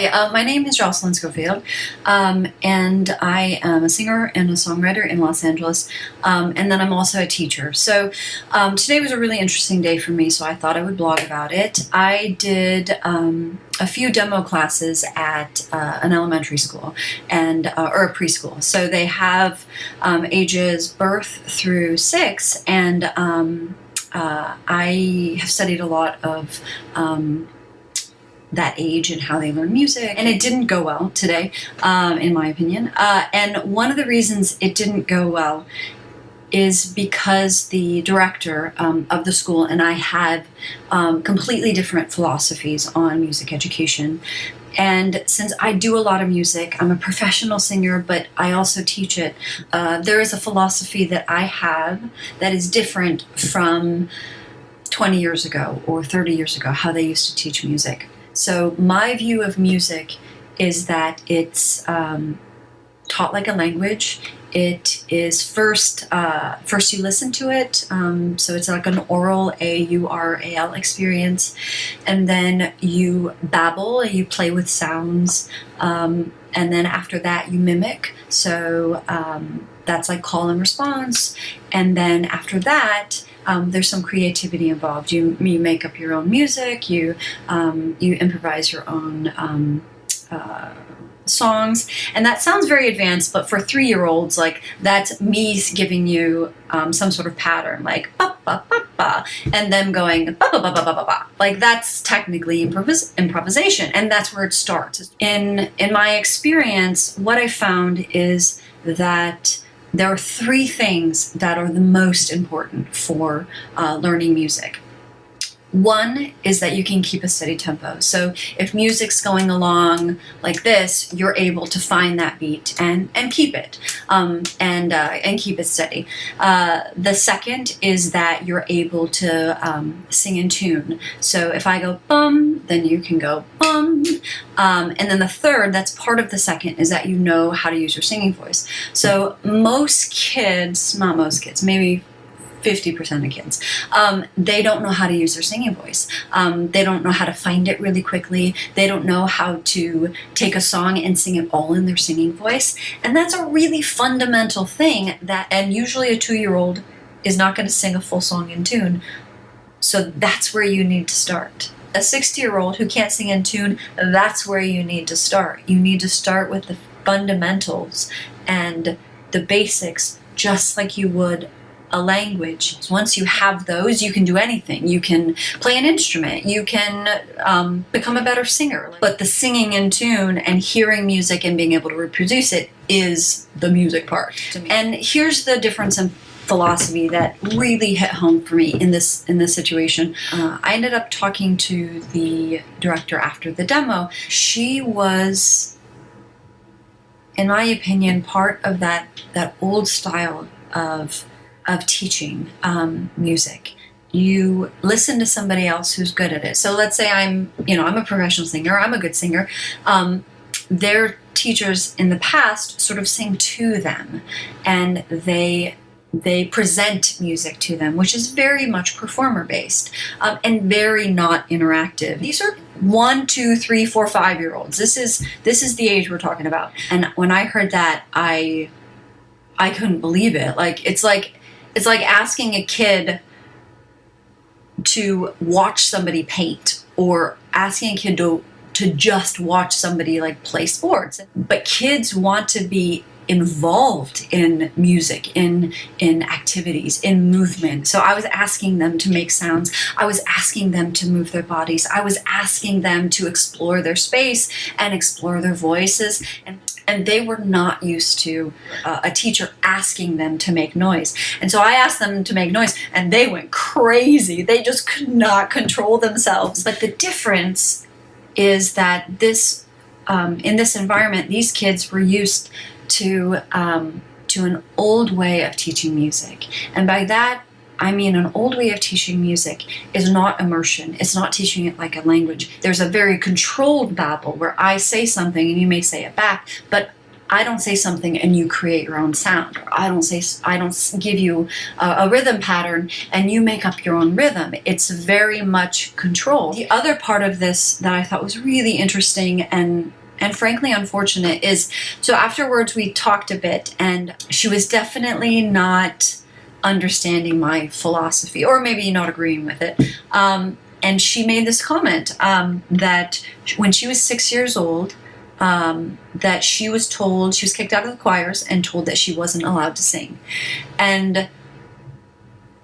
Hi, my name is Jocelyn Schofield, and I am a singer and a songwriter in Los Angeles, and then I'm also a teacher. So today was a really interesting day for me, so I thought I would blog about it. I did a few demo classes at an elementary school and or a preschool. So they have ages birth through 6, and I have studied a lot of that age and how they learn music, and it didn't go well today, in my opinion. And one of the reasons it didn't go well is because the director of the school and I have completely different philosophies on music education. And since I do a lot of music, I'm a professional singer, but I also teach it. There is a philosophy that I have that is different from 20 years ago or 30 years ago, how they used to teach music. So my view of music is that it's taught like a language. It is first you listen to it, so it's like an oral, A-U-R-A-L experience, and then you babble, you play with sounds, and then after that you mimic. So that's like call and response, and then after that there's some creativity involved. You make up your own music, you improvise your own songs, and that sounds very advanced, but for 3-year-olds, like, that's me giving you some sort of pattern, like ba ba ba ba, and them going ba ba ba ba ba ba ba. Like, that's technically improvisation, and that's where it starts. In my experience, what I found is that there are 3 things that are the most important for learning music. One is that you can keep a steady tempo. So if music's going along like this, you're able to find that beat and keep it, and keep it steady. The second is that you're able to sing in tune. So if I go bum, then you can go bum. And then the third, that's part of the second, is that you know how to use your singing voice. So most kids, not most kids, maybe 50% of kids, they don't know how to use their singing voice. They don't know how to find it really quickly. They don't know how to take a song and sing it all in their singing voice. And that's a really fundamental thing and usually a 2-year-old is not going to sing a full song in tune. So that's where you need to start. A 60-year-old who can't sing in tune, that's where you need to start. You need to start with the fundamentals and the basics, just like you would a language. Once you have those, you can do anything. You can play an instrument. You can become a better singer. But the singing in tune and hearing music and being able to reproduce it is the music part. And here's the difference in philosophy that really hit home for me in this situation. I ended up talking to the director after the demo. She was, in my opinion, part of that old style of teaching music. You listen to somebody else who's good at it. So let's say I'm a professional singer, I'm a good singer. Their teachers in the past sort of sing to them, and they present music to them, which is very much performer-based, and very not interactive. These are 1, 2, 3, 4, 5-year-olds. This is the age we're talking about. And when I heard that, I couldn't believe it. It's like asking a kid to watch somebody paint, or asking a kid to just watch somebody like play sports. But kids want to be involved in music, in activities, in movement. So I was asking them to make sounds. I was asking them to move their bodies. I was asking them to explore their space and explore their voices. And they were not used to a teacher asking them to make noise. And so I asked them to make noise, and they went crazy. They just could not control themselves. But the difference is that in this environment, these kids were used to an old way of teaching music. And by that, I mean an old way of teaching music is not immersion. It's not teaching it like a language. There's a very controlled babble where I say something and you may say it back, but I don't say something and you create your own sound. Or I don't give you a rhythm pattern and you make up your own rhythm. It's very much control. The other part of this that I thought was really interesting and frankly unfortunate is, so afterwards we talked a bit, and she was definitely not understanding my philosophy, or maybe not agreeing with it. And she made this comment that when she was 6 years old, that she was kicked out of the choirs and told that she wasn't allowed to sing. And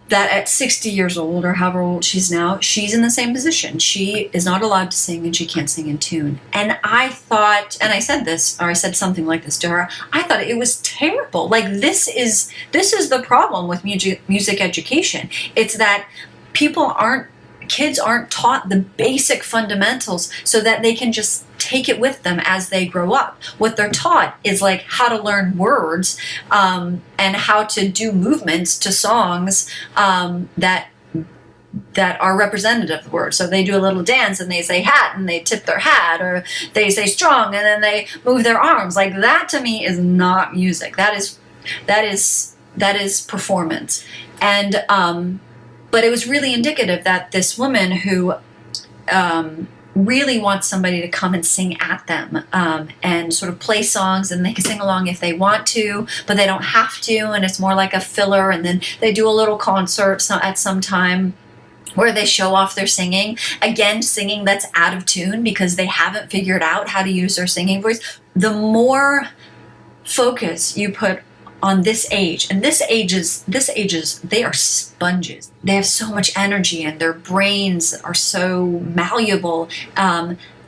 that at 60 years old, or however old she's now, she's in the same position. She is not allowed to sing and she can't sing in tune. And I thought, and I said this, or I said something like this to her, I thought it was terrible. Like, this is the problem with music education. It's that kids aren't taught the basic fundamentals so that they can just take it with them as they grow up. What they're taught is like how to learn words and how to do movements to songs that are representative of the word. So they do a little dance and they say hat and they tip their hat, or they say strong and then they move their arms. Like, that to me is not music. That is performance. And but it was really indicative that this woman who really wants somebody to come and sing at them and sort of play songs, and they can sing along if they want to, but they don't have to, and it's more like a filler, and then they do a little concert at some time where they show off their singing. Again, singing that's out of tune because they haven't figured out how to use their singing voice. The more focus you put on this age, and this ages, they are sponges. They have so much energy and their brains are so malleable.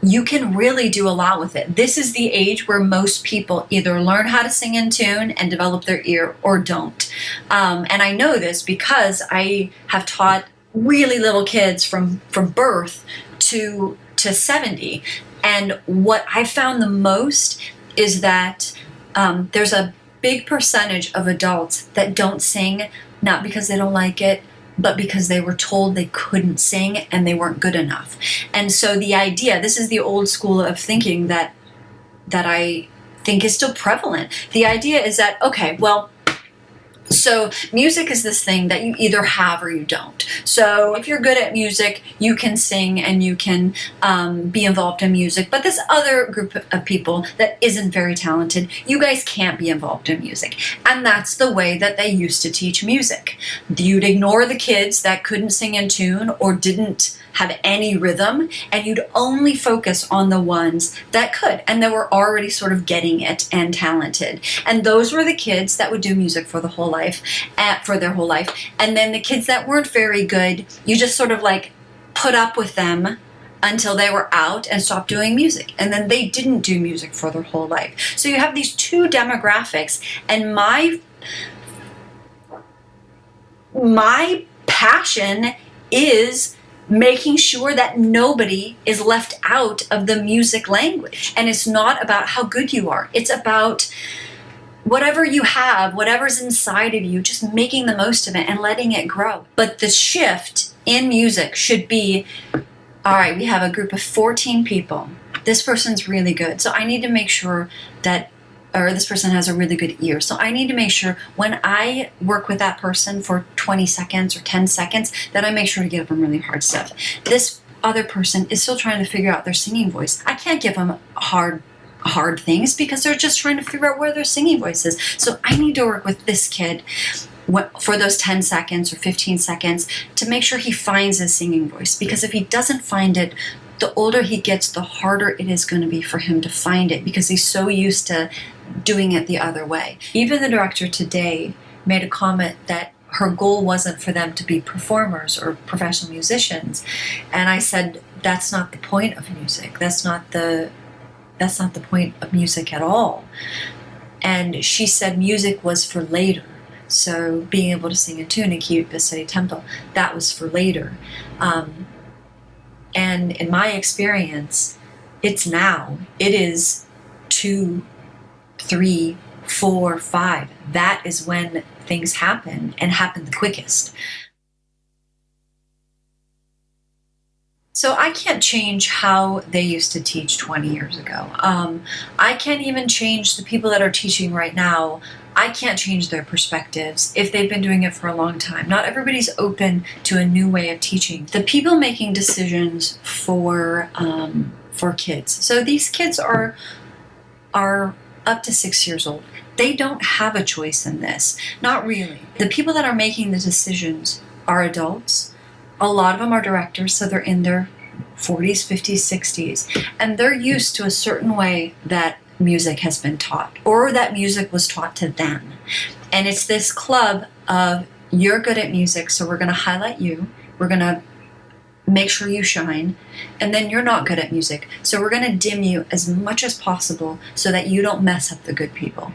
You can really do a lot with it. This is the age where most people either learn how to sing in tune and develop their ear, or don't. And I know this because I have taught really little kids from birth to 70. And what I found the most is that there's a big percentage of adults that don't sing, not because they don't like it, but because they were told they couldn't sing and they weren't good enough. And so the idea, this is the old school of thinking that I think is still prevalent. The idea is that, okay, well, so music is this thing that you either have or you don't. So if you're good at music, you can sing and you can be involved in music. But this other group of people that isn't very talented, you guys can't be involved in music. And that's the way that they used to teach music. You'd ignore the kids that couldn't sing in tune or didn't have any rhythm, and you'd only focus on the ones that could and that were already sort of getting it and talented. And those were the kids that would do music for their whole life. And then the kids that weren't very good, you just sort of like put up with them until they were out and stopped doing music. And then they didn't do music for their whole life. So you have these two demographics, and my passion is making sure that nobody is left out of the music language. And it's not about how good you are. It's about whatever you have, whatever's inside of you, just making the most of it and letting it grow. But the shift in music should be, all right, we have a group of 14 people. This person's really good. So I need to make sure that, or this person has a really good ear. So I need to make sure when I work with that person for 20 seconds or 10 seconds, that I make sure to give them really hard stuff. This other person is still trying to figure out their singing voice. I can't give them hard things because they're just trying to figure out where their singing voice is. So I need to work with this kid for those 10 seconds or 15 seconds to make sure he finds his singing voice. Because if he doesn't find it, the older he gets, the harder it is going to be for him to find it because he's so used to doing it the other way. Even the director today made a comment that her goal wasn't for them to be performers or professional musicians. And I said, that's not the point of music. That's not the point of music at all. And she said music was for later. So being able to sing in tune and keep a steady tempo, that was for later. And in my experience, it's now. It is 2, 3, 4, 5. That is when things happen and happen the quickest. So I can't change how they used to teach 20 years ago. I can't even change the people that are teaching right now. I can't change their perspectives if they've been doing it for a long time. Not everybody's open to a new way of teaching. The people making decisions for kids. So these kids are up to 6 years old. They don't have a choice in this. Not really. The people that are making the decisions are adults. A lot of them are directors, so they're in their 40s, 50s, 60s, and they're used to a certain way that music has been taught, or that music was taught to them. And it's this club of, you're good at music, so we're going to highlight you, we're going to make sure you shine, and then you're not good at music, so we're going to dim you as much as possible so that you don't mess up the good people.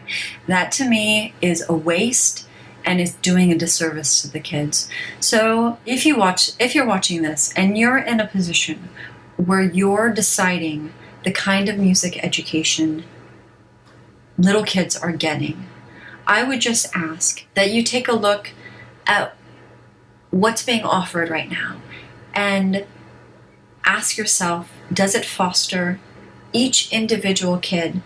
That to me is a waste, and it's doing a disservice to the kids. So if you're watching this and you're in a position where you're deciding the kind of music education little kids are getting, I would just ask that you take a look at what's being offered right now and ask yourself, does it foster each individual kid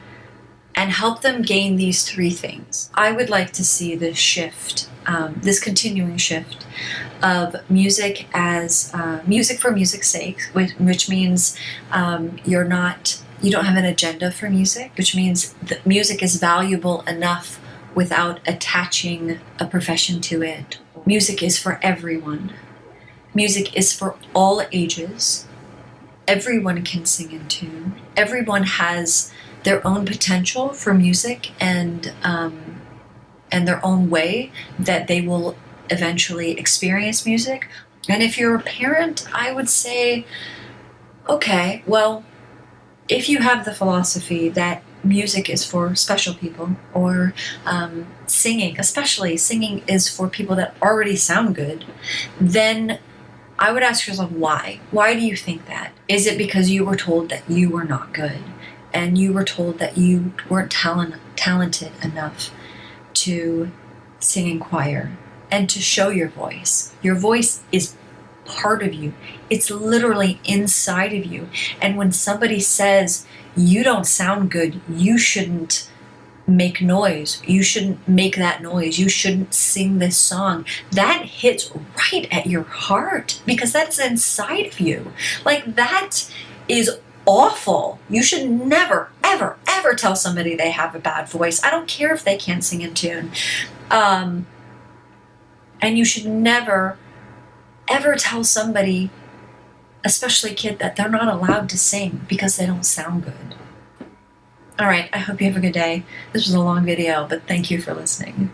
and help them gain these 3 things? I would like to see this shift, this continuing shift of music as music for music's sake, which means you don't have an agenda for music, which means that music is valuable enough without attaching a profession to it. Music is for everyone. Music is for all ages. Everyone can sing in tune. Everyone has their own potential for music and their own way that they will eventually experience music. And if you're a parent, I would say, okay, well, if you have the philosophy that music is for special people, or singing, especially singing is for people that already sound good, then I would ask yourself why. Why do you think that? Is it because you were told that you were not good? And you were told that you weren't talented enough to sing in choir and to show your voice. Your voice is part of you. It's literally inside of you. And when somebody says, you don't sound good, you shouldn't make noise, you shouldn't make that noise, you shouldn't sing this song, that hits right at your heart, because that's inside of you. Like, that is awful. You should never, ever, ever tell somebody they have a bad voice. I don't care if they can't sing in tune. And you should never, ever tell somebody, especially a kid, that they're not allowed to sing because they don't sound good. All right, I hope you have a good day. This was a long video, but thank you for listening.